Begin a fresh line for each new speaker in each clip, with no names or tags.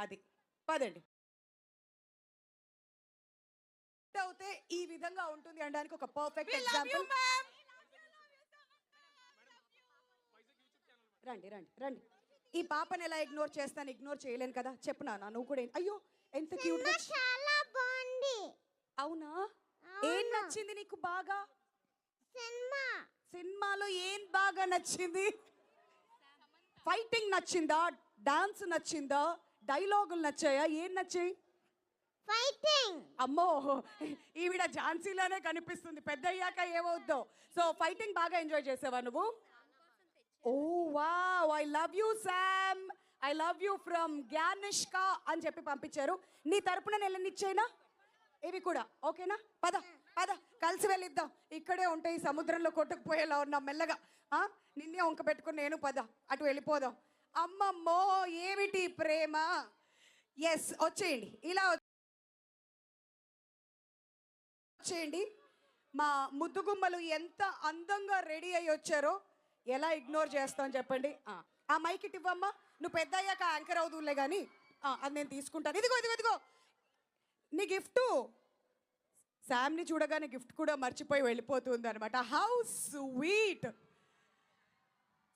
అది పదండి. అవుతే ఈ విధంగా ఉంటుంది అనడానికి ఒక పర్ఫెక్ట్ ఎగ్జాంపుల్. రండి రండి రండి. ఈ పాపని ఎలా ఇగ్నోర్ చేస్తాను? ఇగ్నోర్ చేయలేను కదా. చెప్పు నాన్న, నువ్వు కూడా అయ్యో ఎంత క్యూట్ గా.
చాలా బాగుంది.
అవునా? ఏం నచ్చింది నీకు బాగా? సినిమాలో ఏం బాగా నచ్చింది? ఫైటింగ్ నచ్చిందా? డాన్స్ నచ్చిందా? డైలాగులు నచ్చాయా? ఏం నచ్చాయి?
ఫైటింగ్.
అమ్మో, ఈవిడ ఝాన్సీలోనే కనిపిస్తుంది, పెద్ద అయ్యాక ఏమవుద్దో. సో ఫైటింగ్ బాగా ఎంజాయ్ చేసావా నువ్వు? Oh wow, I love you Sam, I love you from Gyanishka అని చెప్పి పంపించారు. నీ తరపున నెలనిచ్చేనా ఇవి కూడా? ఓకేనా? పద పద కలిసి వెళ్ళిద్దాం. ఇక్కడే ఉంటాయి, సముద్రంలో కొట్టుకుపోయేలా ఉన్నాం మెల్లగా. నిన్నే వంక పెట్టుకుని నేను పద అటు వెళ్ళిపోదాం. అమ్మమ్మో ఏమిటి ప్రేమ. ఎస్, వచ్చేయండి, ఇలా వచ్చేయండి. మా ముద్దుగుమ్మలు ఎంత అందంగా రెడీ అయ్యి వచ్చారో. ఎలా ఇగ్నోర్ చేస్తాం చెప్పండి. ఆ మైక్ ఇటు ఇవ్వమ్మా. నువ్వు పెద్ద అయ్యాక యాంకర్ అవుదులే కానీ అది నేను తీసుకుంటాను. ఇదిగో ఇదిగో ఇదిగో నీ గిఫ్ట్. శామ్ని చూడగానే గిఫ్ట్ కూడా మర్చిపోయి వెళ్ళిపోతుంది అనమాట. How sweet.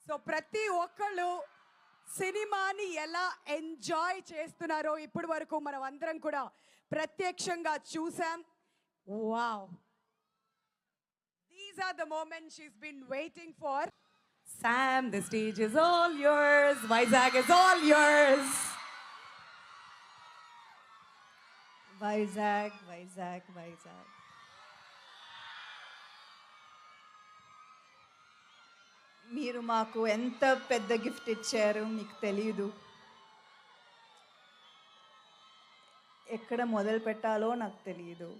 సో ప్రతి ఒక్కళ్ళు సినిమాని ఎలా ఎంజాయ్ చేస్తున్నారో ఇప్పటి వరకు మనం అందరం కూడా ప్రత్యక్షంగా చూసాం. Wow, these are the moments she's been waiting for. Sam, the stage is all yours. Vizag is all yours.
Vizag Vizag Vizag. మీరు మాకు ఎంత పెద్ద గిఫ్ట్ ఇచ్చారు మీకు తెలియదు. ఎక్కడ మొదలు పెట్టాలో నాకు తెలియదు.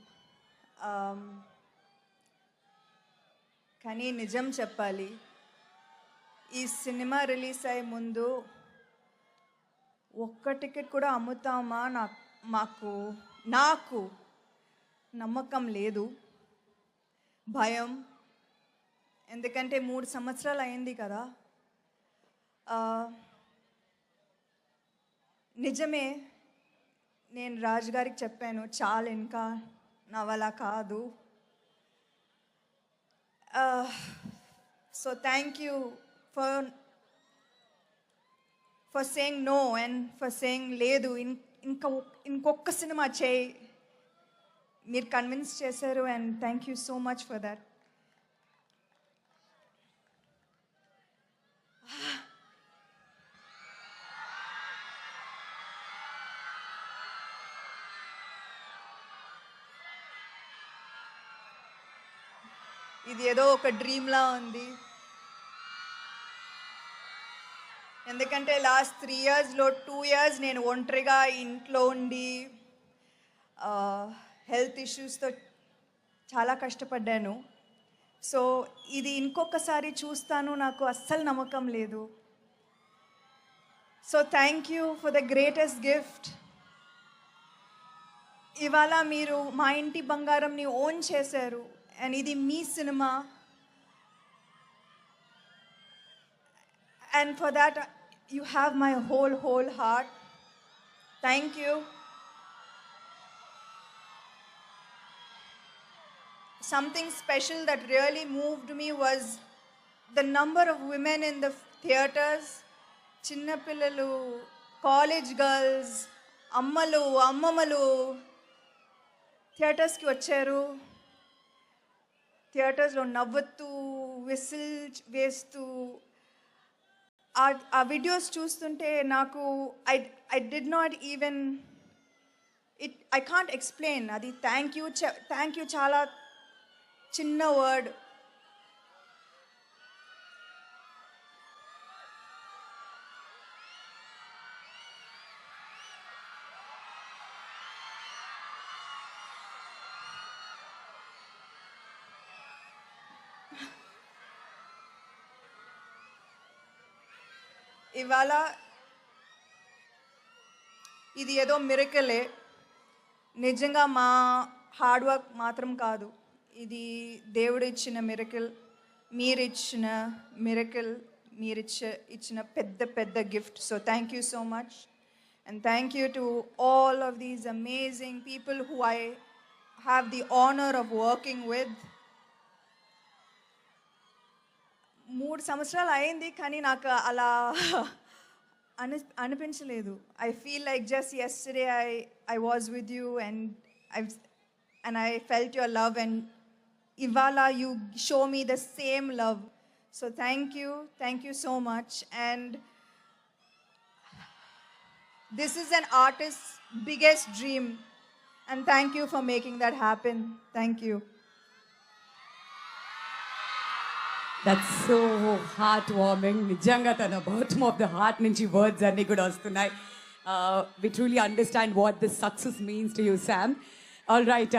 కానీ నిజం చెప్పాలి, ఈ సినిమా రిలీజ్ అయ్యే ముందు ఒక్క టికెట్ కూడా అమ్ముతామా నాకు నమ్మకం లేదు, భయం. ఎందుకంటే 3 సంవత్సరాలు అయింది కదా. నిజమే, నేను రాజు గారికి చెప్పాను, చాలా ఇంకా నా వల్ల కాదు. So thank you for saying no and for saying లేదు, ఇంకొక సినిమా చేయి. మీరు కన్విన్స్ చేశారు and thank you so much for that. ఇది ఏదో ఒక డ్రీమ్లా ఉంది. ఎందుకంటే లాస్ట్ 3 yearsలో 2 years నేను ఒంటరిగా ఇంట్లో ఉండి హెల్త్ ఇష్యూస్తో చాలా కష్టపడ్డాను. సో ఇది ఇంకొకసారి చూస్తాను నాకు అస్సలు నమ్మకం లేదు. So thank you for the greatest gift. ఇవాళ మీరు మా ఇంటి బంగారంని ఓన్ చేశారు అండ్ ఇది మీ cinema. And for that, you have my whole heart. Thank you. Something special that really moved me was the number of women in the theaters. Chinna pillalu, college girls, ammalu, ammamalu theaters ki vacharu. Theaters lo navvattu, whistle vestu. ఆ videos చూస్తుంటే నాకు I did not even I can't explain. అది thank you చాలా చిన్న word. ఇవాళ ఇది ఏదో మిరకలే, నిజంగా మా హార్డ్ వర్క్ మాత్రం కాదు, ఇది దేవుడు ఇచ్చిన మిరకల్, మీరిచ్చిన మిరకల్, ఇచ్చిన పెద్ద gift. So thank you so much. And thank you to all of these amazing people who I have the honor of working with. 3 సంవత్సరాలు అయింది కానీ నాకు అలా అనిపించలేదు. I feel like just yesterday I was with you and I felt your love, and ivala you show me the same love. So thank you so much. And this is an artist's biggest dream, and thank you for making that happen. Thank you.
That's so heart warming. నిజంగా తన bottom of the heart నుంచి words అన్నీ కూడా వస్తున్నాయి. We truly understand what this success means to you, Sam. All right.